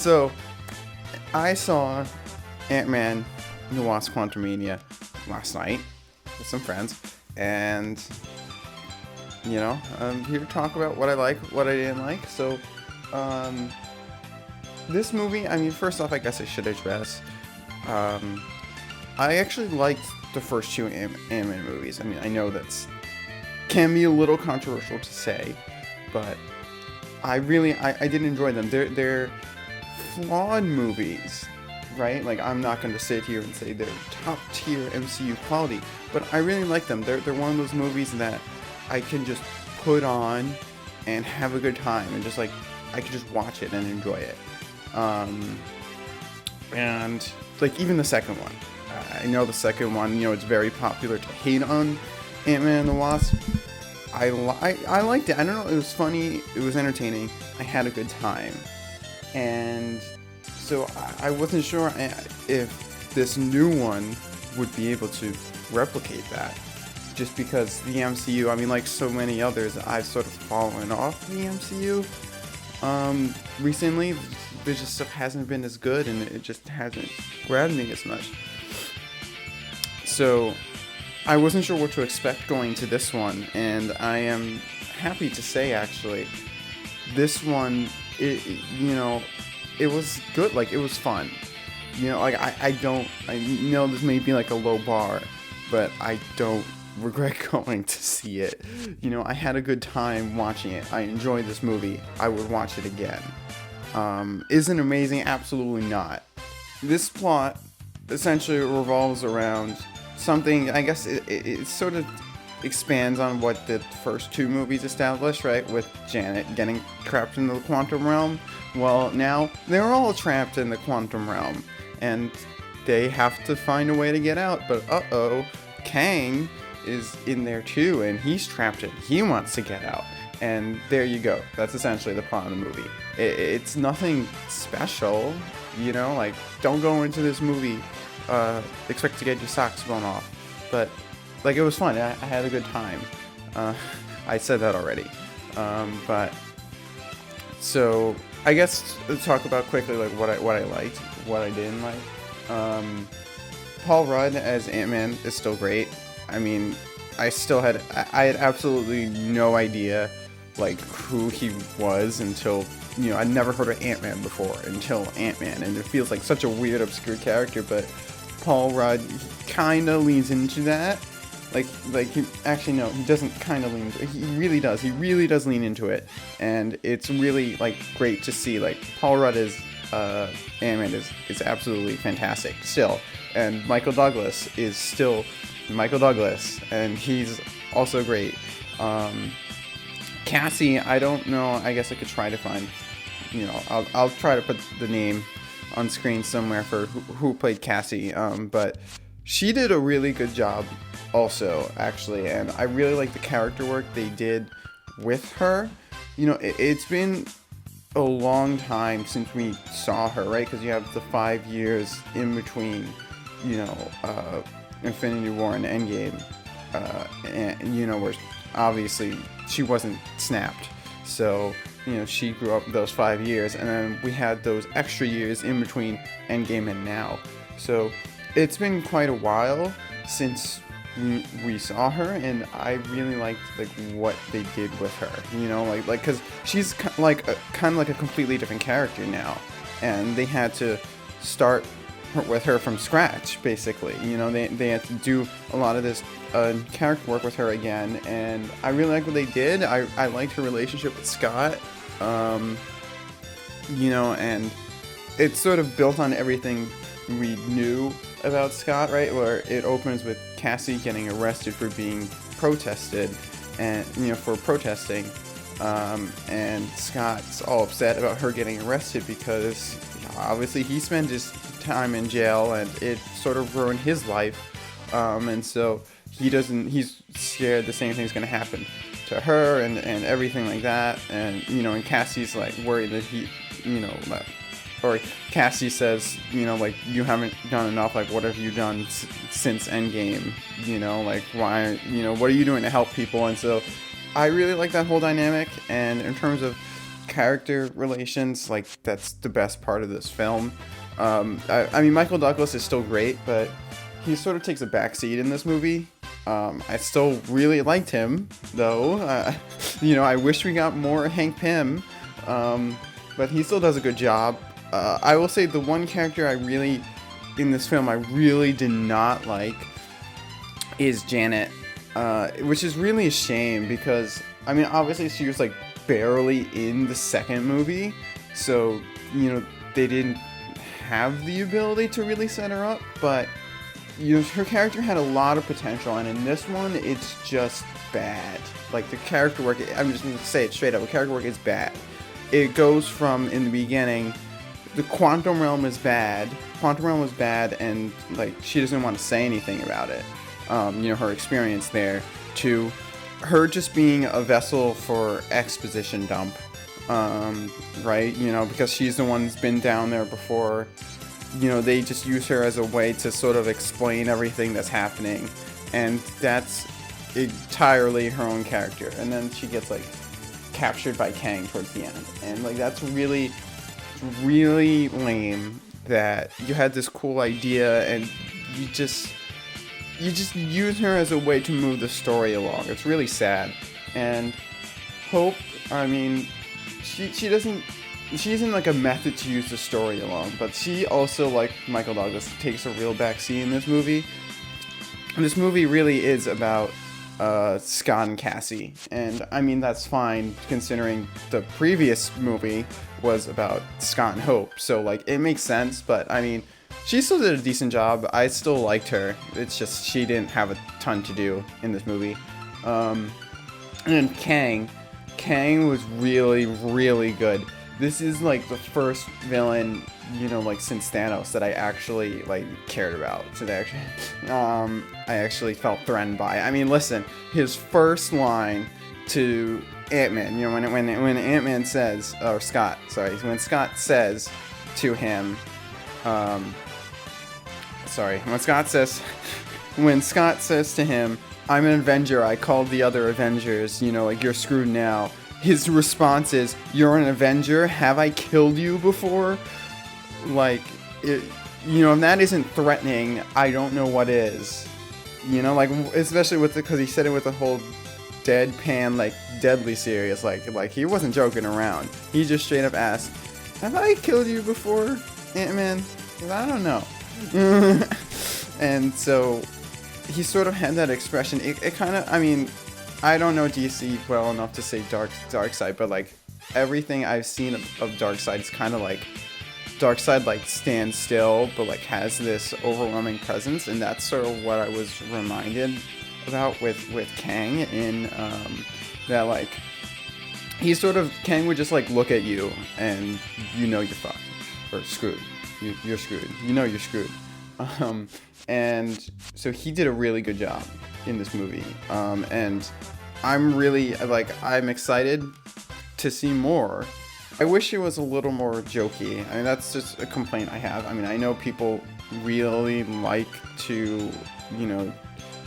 So, I saw Ant-Man and the Wasp: Quantumania last night with some friends, and I'm here to talk about what I like, what I didn't like. So, this movie, I mean, first off, I guess I should address, I actually liked the first two Ant-Man movies. I mean, I know that's can be a little controversial to say, but I did enjoy them. They're flawed movies, right? Like, I'm not going to sit here and say they're top tier MCU quality, but I really like them. They're one of those movies that I can just put on and have a good time, and just like I can just watch it and enjoy it. And like even the second one, I know the second one, it's very popular to hate on Ant-Man and the Wasp. I liked it. I don't know. It was funny. It was entertaining. I had a good time, and so I wasn't sure if this new one would be able to replicate that. Just because the MCU, I mean, like so many others, I've sort of fallen off the MCU. Recently, there's just stuff hasn't been as good, and it just hasn't grabbed me as much. So, I wasn't sure what to expect going to this one, and I am happy to say, actually, this one, it was good. Like, it was fun. Like, I know this may be like a low bar, but I don't regret going to see it. I had a good time watching it. I enjoyed this movie. I would watch it again. Is it amazing? Absolutely not. This plot essentially revolves around something, I guess it sort of expands on what the first two movies established, right? With Janet getting trapped in the quantum realm. Well, now they're all trapped in the quantum realm, and they have to find a way to get out. But Kang is in there too, and he's trapped in. He wants to get out. And there you go. That's essentially the plot of the movie. It's nothing special, like, don't go into this movie expect to get your socks blown off. But, like, it was fun. I had a good time. I said that already. But, so, I guess let's talk about quickly, like, what I liked, what I didn't like. Paul Rudd as Ant-Man is still great. I mean, I had absolutely no idea, like, who he was until, I'd never heard of Ant-Man before until Ant-Man, and it feels like such a weird, obscure character, but Paul Rudd kind of leans into that. Like he doesn't kind of lean into it. He really does lean into it, and it's really, like, great to see. Like, Paul Rudd is Ant-Man is absolutely fantastic still, and Michael Douglas is still Michael Douglas, and he's also great. Cassie, I don't know, I guess I could try to find, I'll try to put the name on screen somewhere for who played Cassie, but she did a really good job also, actually, and I really like the character work they did with her. It's been a long time since we saw her, right? Because you have the 5 years in between, Infinity War and Endgame, and where obviously she wasn't snapped, so she grew up those 5 years, and then we had those extra years in between Endgame and now. So it's been quite a while since we saw her, and I really liked, like, what they did with her. Like because she's kind of like a completely different character now, and they had to start with her from scratch, basically. They had to do a lot of this character work with her again, and I really like what they did. I liked her relationship with Scott, and it's sort of built on everything we knew about Scott, right? Where it opens with Cassie getting arrested for being protested, and for protesting, and Scott's all upset about her getting arrested because obviously he spent his time in jail, and it sort of ruined his life, and so he's scared the same thing's going to happen to her, and everything like that, and and Cassie's like worried that he, or Cassie says, like, you haven't done enough, like, what have you done since Endgame, like, why, what are you doing to help people? And so I really like that whole dynamic. And in terms of character relations, like, that's the best part of this film. I mean, Michael Douglas is still great, but he sort of takes a backseat in this movie. I still really liked him, though. I wish we got more Hank Pym, but he still does a good job. I will say the one character in this film I really did not like is Janet, which is really a shame because, I mean, obviously she was, like, barely in the second movie, so, they didn't have the ability to really set her up, but, her character had a lot of potential, and in this one, it's just bad. Like, the character work, I'm just going to say it straight up, the character work is bad. It goes from, in the beginning, the quantum realm is bad, and, like, she doesn't want to say anything about it, her experience there, to her just being a vessel for exposition dump, right? Because she's the one who's been down there before. They just use her as a way to sort of explain everything that's happening, and that's entirely her own character. And then she gets, like, captured by Kang towards the end, and, like, that's really, really lame that you had this cool idea and you just use her as a way to move the story along. It's really sad. And Hope, I mean, she isn't like a method to use the story along, but she also, like Michael Douglas, takes a real backseat in this movie. And this movie really is about Scott and Cassie, and I mean that's fine considering the previous movie was about Scott and Hope, so, like, it makes sense. But I mean, she still did a decent job. I still liked her. It's just she didn't have a ton to do in this movie. And then Kang was really, really good. This is, like, the first villain, like, since Thanos that I actually, like, cared about. So I actually felt threatened by. I mean, listen, his first line to Ant-Man, when Ant-Man says, or Scott, sorry, when Scott says to him, when Scott says to him, "I'm an Avenger, I called the other Avengers, like, you're screwed now," his response is, "You're an Avenger? Have I killed you before?" Like, if that isn't threatening, I don't know what is. Like, especially because he said it with the whole deadpan, like, deadly serious, like he wasn't joking around. He just straight up asked, "Have I killed you before, Ant-Man? 'Cause I don't know." And so he sort of had that expression. It kind of, I mean, I don't know DC well enough to say Darkseid, but, like, everything I've seen of Darkseid is kind of like Darkseid, like, stands still, but, like, has this overwhelming presence, and that's sort of what I was reminded about with Kang in that, like, Kang would just, like, look at you and you're fucked or screwed. You're screwed. You're screwed. And so he did a really good job in this movie. And I'm really, like, I'm excited to see more. I wish it was a little more jokey. I mean, that's just a complaint I have. I mean, I know people really like to,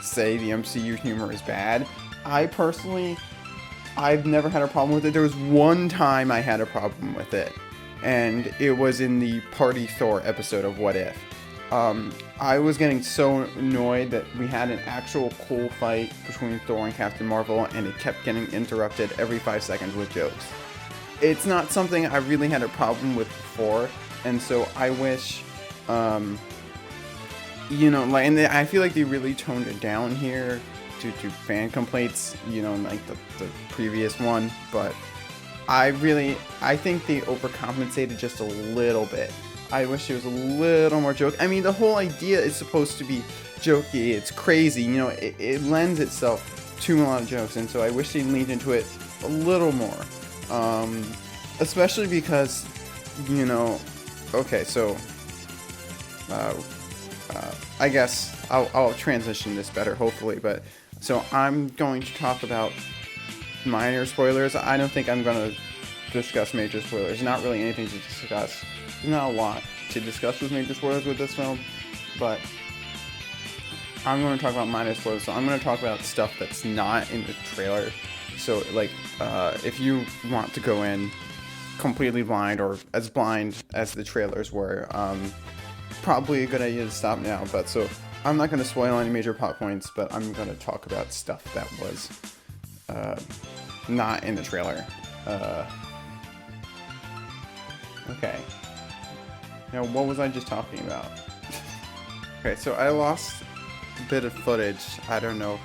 say the MCU humor is bad. I've never had a problem with it. There was one time I had a problem with it, and it was in the Party Thor episode of What If. I was getting so annoyed that we had an actual cool fight between Thor and Captain Marvel, and it kept getting interrupted every 5 seconds with jokes. It's not something I really had a problem with before, and so I wish, and I feel like they really toned it down here due to fan complaints, like the previous one, but I think they overcompensated just a little bit. I wish it was a little more joke. I mean, the whole idea is supposed to be jokey. It's crazy. It lends itself to a lot of jokes, and so I wish they leaned into it a little more. Especially because, okay, so, I guess I'll transition this better, hopefully, but, so I'm going to talk about minor spoilers. I don't think I'm going to discuss major spoilers. Not really anything to discuss. There's not a lot to discuss with major spoilers with this film, but I'm going to talk about minor spoilers. So I'm going to talk about stuff that's not in the trailer. So, like, if you want to go in completely blind, or as blind as the trailers were, probably a good idea to stop now. But so I'm not going to spoil any major plot points, but I'm going to talk about stuff that was not in the trailer. Okay. Now, what was I just talking about? Okay, so I lost a bit of footage. I don't know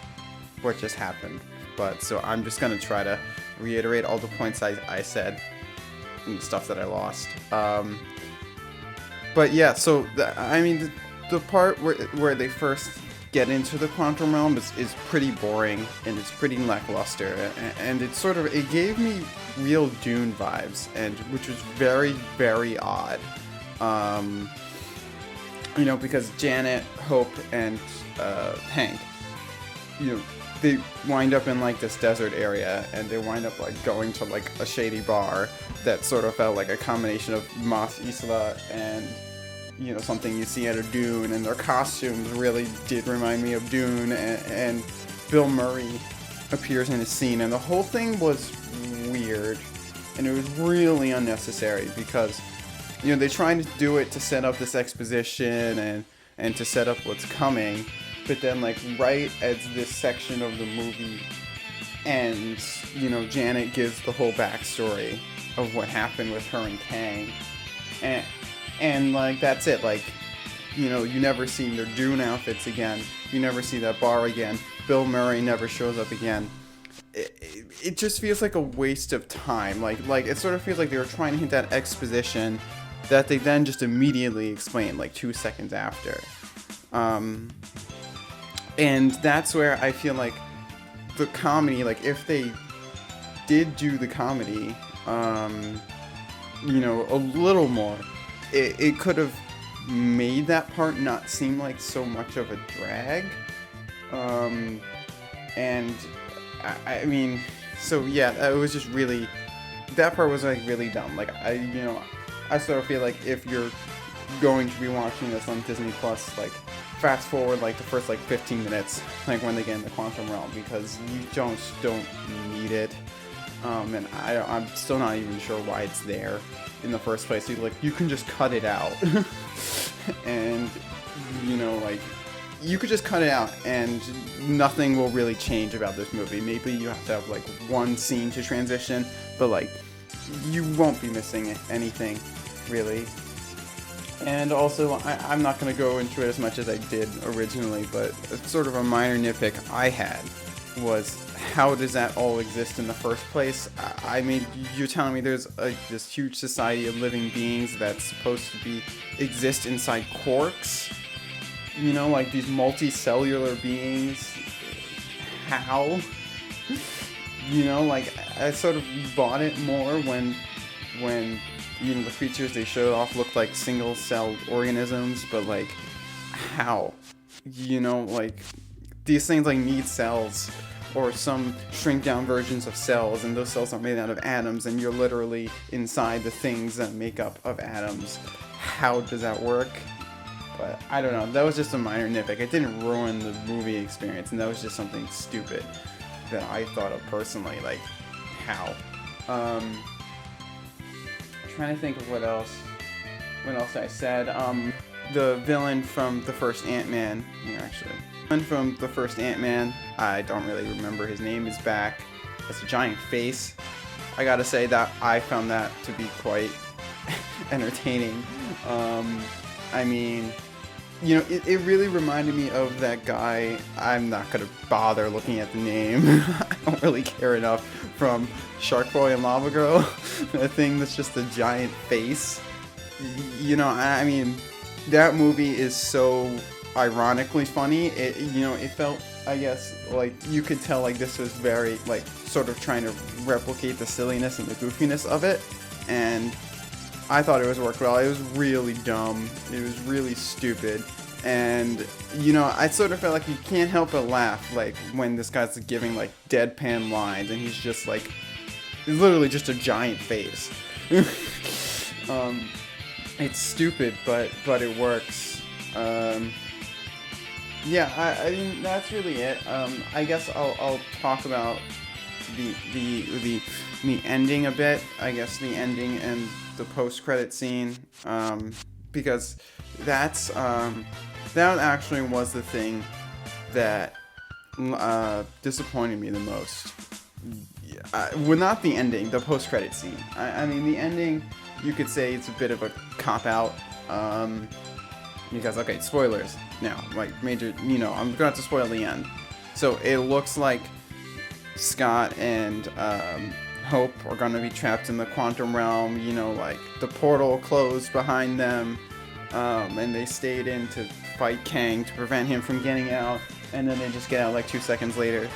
what just happened, but so I'm just going to try to reiterate all the points I said and the stuff that I lost. But yeah, so the part where they first get into the quantum realm is pretty boring, and it's pretty lackluster, and it gave me real Dune vibes, and which was very, very odd. Because Janet, Hope, and Hank, they wind up in like this desert area, and they wind up like going to like a shady bar that sort of felt like a combination of Mos Isla and something you see at a Dune, and their costumes really did remind me of Dune, and Bill Murray appears in a scene, and the whole thing was weird, and it was really unnecessary because they tried to do it to set up this exposition and to set up what's coming, but then like right as this section of the movie ends, Janet gives the whole backstory of what happened with her and Kang, and like that's it. Like you never see their Dune outfits again, you never see that bar again, Bill Murray never shows up again. It just feels like a waste of time. Like it sort of feels like they were trying to hit that exposition that they then just immediately explain like 2 seconds after. And that's where I feel like the comedy, like if they did do the comedy, a little more, it could have made that part not seem like so much of a drag. I mean, so yeah, it was just really, that part was like really dumb. Like I sort of feel like if you're going to be watching this on Disney Plus, like fast forward like the first like 15 minutes, like when they get in the quantum realm, because you don't need it. And I'm still not even sure why it's there in the first place. You can just cut it out, and you could just cut it out, and nothing will really change about this movie. Maybe you have to have like one scene to transition, but like you won't be missing anything really. And also, I'm not going to go into it as much as I did originally, but sort of a minor nitpick I had was, how does that all exist in the first place? I mean, you're telling me there's this huge society of living beings that's supposed to exist inside quarks? Like these multicellular beings? How? Like I sort of bought it more when the creatures they showed off looked like single-celled organisms, but like, how? Like, these things like need cells, or some shrink-down versions of cells, and those cells are made out of atoms, and you're literally inside the things that make up of atoms. How does that work? But I don't know, that was just a minor nitpick. It didn't ruin the movie experience, and that was just something stupid that I thought of personally, like, how? Trying to think of what else I said. The villain from the first Ant-Man, from the first Ant-Man, I don't really remember his name, is back. It's a giant face. I gotta say that I found that to be quite entertaining. I mean, it really reminded me of that guy, I'm not gonna bother looking at the name, I don't really care enough, from Shark Boy and Lava Girl, a thing that's just a giant face. I mean, that movie is so ironically funny. It felt, I guess, like you could tell like this was very like sort of trying to replicate the silliness and the goofiness of it, and I thought it was worked well. It was really dumb. It was really stupid. And, I sort of felt like you can't help but laugh, like, when this guy's giving, like, deadpan lines, and he's just, like, literally just a giant face. It's stupid, but it works. Yeah, I mean, that's really it. I guess I'll talk about the ending a bit. I guess the ending and the post-credit scene, because that actually was the thing that disappointed me the most. Well, not the ending, the post-credit scene. I mean, the ending, you could say it's a bit of a cop-out, because, okay, spoilers now, like, major, I'm going to have to spoil the end. So, it looks like Scott and Hope are going to be trapped in the quantum realm, like, the portal closed behind them, and they stayed in to fight Kang to prevent him from getting out, and then they just get out, like, 2 seconds later.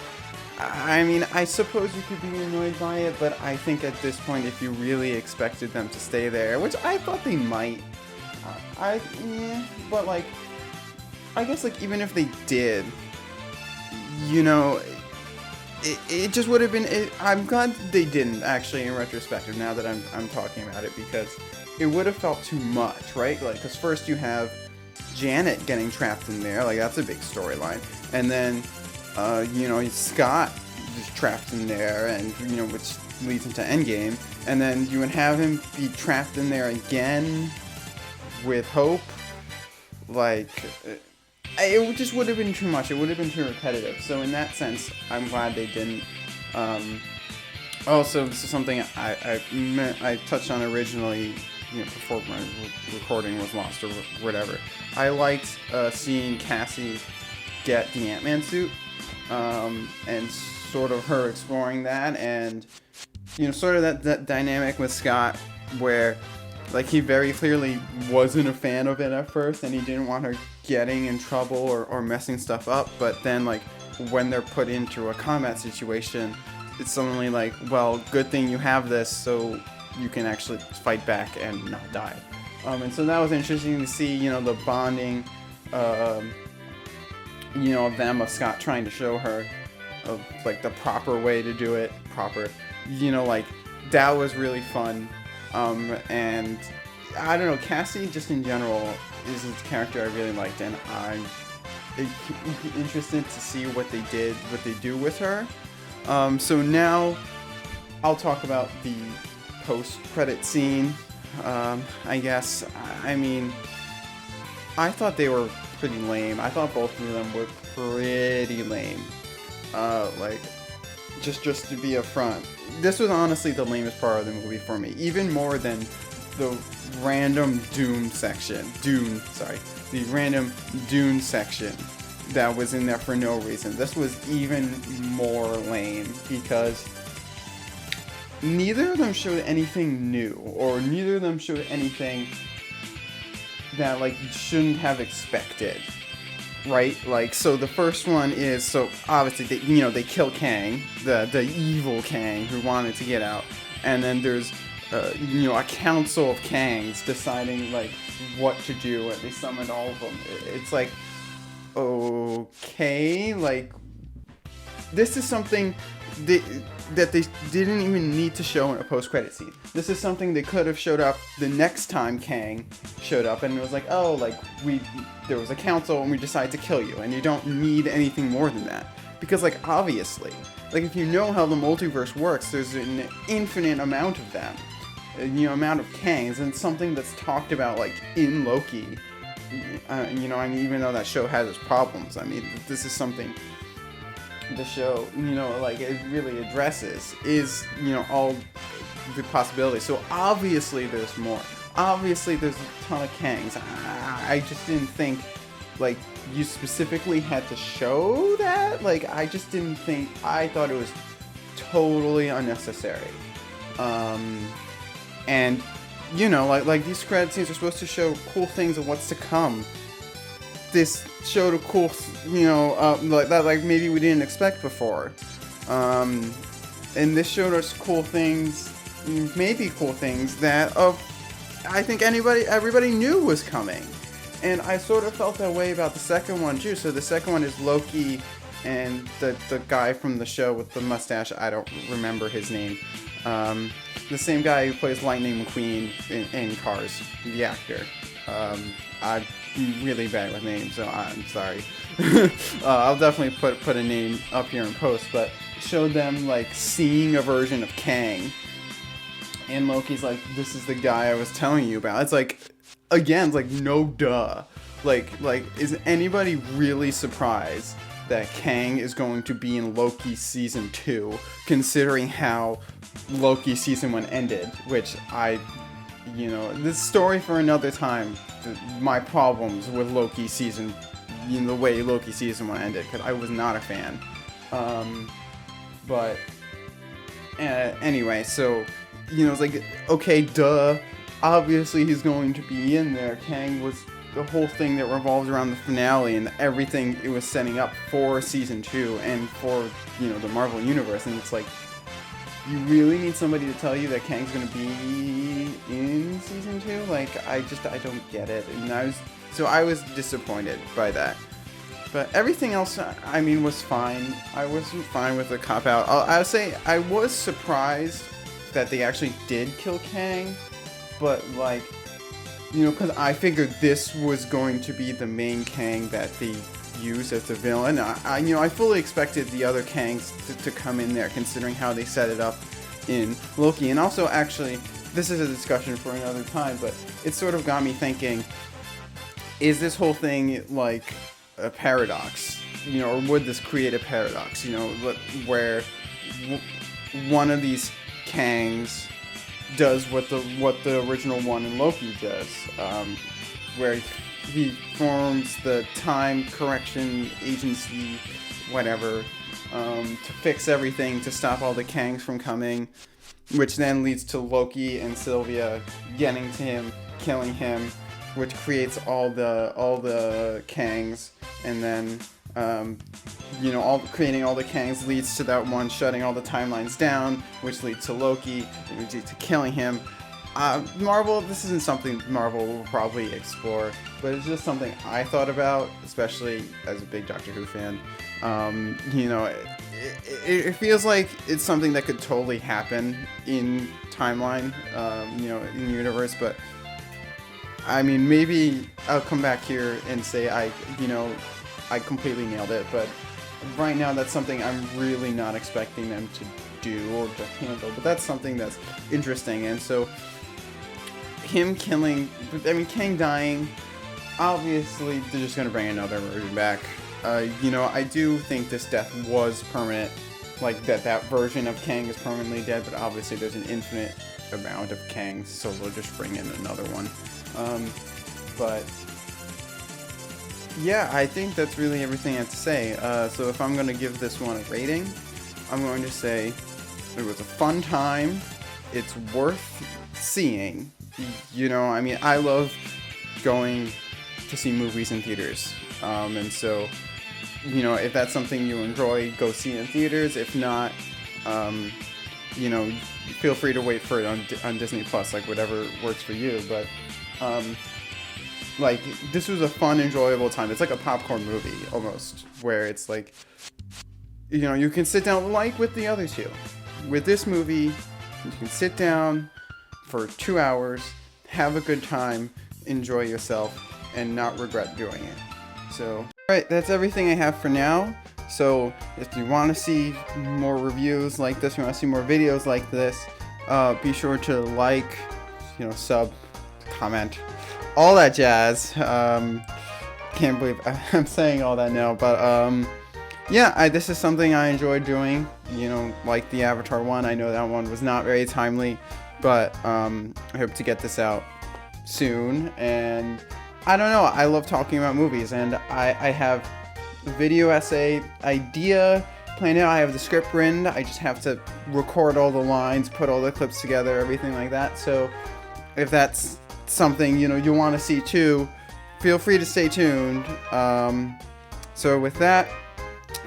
I mean, I suppose you could be annoyed by it, but I think at this point, if you really expected them to stay there, which I thought they might, but, like, I guess, like, even if they did, it just would have been, I'm glad they didn't, actually, in retrospective, now that I'm talking about it, because it would have felt too much, right? Like, because first you have Janet getting trapped in there, like, that's a big storyline, and then, Scott is trapped in there, and, which leads into Endgame, and then you would have him be trapped in there again with Hope, like, it just would have been too much, it would have been too repetitive, so in that sense, I'm glad they didn't. Also, this is something I touched on originally, before my recording was lost or whatever. I liked seeing Cassie get the Ant-Man suit, and sort of her exploring that, and sort of that dynamic with Scott where, like, he very clearly wasn't a fan of it at first, and he didn't want her getting in trouble or messing stuff up, but then, like, when they're put into a combat situation, it's suddenly like, well, good thing you have this so you can actually fight back and not die. And so that was interesting to see, the bonding, of them, of Scott trying to show her of, like, the proper way to do it, like, that was really fun. And I don't know, Cassie just in general is a character I really liked, and I'm interested to see what they do with her. So now I'll talk about the post-credit scene, I guess. I mean, I thought they were pretty lame. I thought both of them were pretty lame. Like, just to be upfront, this was honestly the lamest part of the movie for me, even more than the random Dune section, the random Dune section that was in there for no reason. This was even more lame, because neither of them showed anything new, or neither of them showed anything that, like, you shouldn't have expected, right? Like, so the first one is, so obviously they kill Kang, the evil Kang who wanted to get out, and then there's a council of Kangs deciding, like, what to do, and they summoned all of them. It's like, okay, like, this is something that they didn't even need to show in a post-credit scene. This is something they could have showed up the next time Kang showed up, and it was like, oh, like, there was a council and we decided to kill you, and you don't need anything more than that. Because, like, obviously, like, if you know how the multiverse works, there's an infinite amount of them. Amount of Kangs, and something that's talked about, like, in Loki. I mean, even though that show has its problems, I mean, this is something the show, like, it really addresses, is, all the possibilities. So obviously there's more. Obviously there's a ton of Kangs. I just didn't think, like, you specifically had to show that. Like, I just didn't think, I thought it was totally unnecessary. And, like these credit scenes are supposed to show cool things of what's to come. This showed a cool, like that, like, maybe we didn't expect before. And this showed us cool things, maybe cool things that, I think everybody knew was coming. And I sort of felt that way about the second one too. So the second one is Loki and the guy from the show with the mustache, I don't remember his name. The same guy who plays Lightning McQueen in Cars, the actor. I'm really bad with names, so I'm sorry. I'll definitely put a name up here in post, but showed them like seeing a version of Kang, and Loki's like, this is the guy I was telling you about. It's like, again, it's like, no duh. Like is anybody really surprised that Kang is going to be in Loki season 2, considering how Loki season 1 ended? Which this story for another time. My problems with Loki season, the way Loki season 1 ended, because I was not a fan. But anyway, so it's like, okay, duh. Obviously, he's going to be in there. Kang was the whole thing that revolves around the finale and everything it was setting up for season 2 and for the Marvel universe. And it's like, you really need somebody to tell you that Kang's gonna be in season 2? Like, I don't get it. And I was disappointed by that. But everything else, I mean, was fine. I was fine with the cop-out. I would say I was surprised that they actually did kill Kang, but like, because I figured this was going to be the main Kang that they use as the villain. I fully expected the other Kangs to come in there, considering how they set it up in Loki. And also, actually, this is a discussion for another time, but it sort of got me thinking, is this whole thing like a paradox? Or would this create a paradox? Where one of these Kangs does what the original one in Loki does, where he forms the time correction agency, whatever, to fix everything, to stop all the Kangs from coming, which then leads to Loki and Sylvia getting to him, killing him, which creates all the Kangs, and then creating all the Kangs leads to that one shutting all the timelines down, which leads to Loki, which leads to killing him. Marvel, this isn't something Marvel will probably explore, but it's just something I thought about, especially as a big Doctor Who fan. It feels like it's something that could totally happen in timeline, in the universe, but I mean, maybe I'll come back here and say I completely nailed it, but right now that's something I'm really not expecting them to do or to handle, but that's something that's interesting. And so Kang dying, obviously they're just going to bring another version back. I do think this death was permanent, like that version of Kang is permanently dead, but obviously there's an infinite amount of Kangs, so they'll just bring in another one. But yeah, I think that's really everything I have to say. So if I'm going to give this one a rating, I'm going to say it was a fun time. It's worth seeing. I love going to see movies in theaters. And so, if that's something you enjoy, go see it in theaters. If not, feel free to wait for it on Disney Plus, like whatever works for you. But, this was a fun, enjoyable time. It's like a popcorn movie, almost, where it's like, you can sit down, like with the other two. With this movie, you can sit down for 2 hours, have a good time, enjoy yourself, and not regret doing it. So, alright, that's everything I have for now. So, if you want to see more reviews like this, you want to see more videos like this, be sure to like, sub, comment, all that jazz. Can't believe I'm saying all that now, but this is something I enjoyed doing, like the Avatar one. I know that one was not very timely, but I hope to get this out soon. And I don't know, I love talking about movies, and I have a video essay idea planned out. I have the script written, I just have to record all the lines, put all the clips together, everything like that. So if that's something you want to see too, feel free to stay tuned. So with that,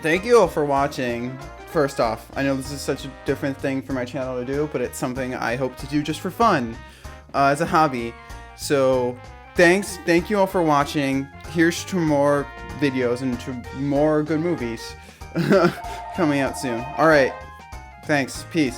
thank you all for watching. First off, I know this is such a different thing for my channel to do, but it's something I hope to do just for fun, as a hobby. So thank you all for watching. Here's to more videos and to more good movies coming out soon. Alright, thanks, peace.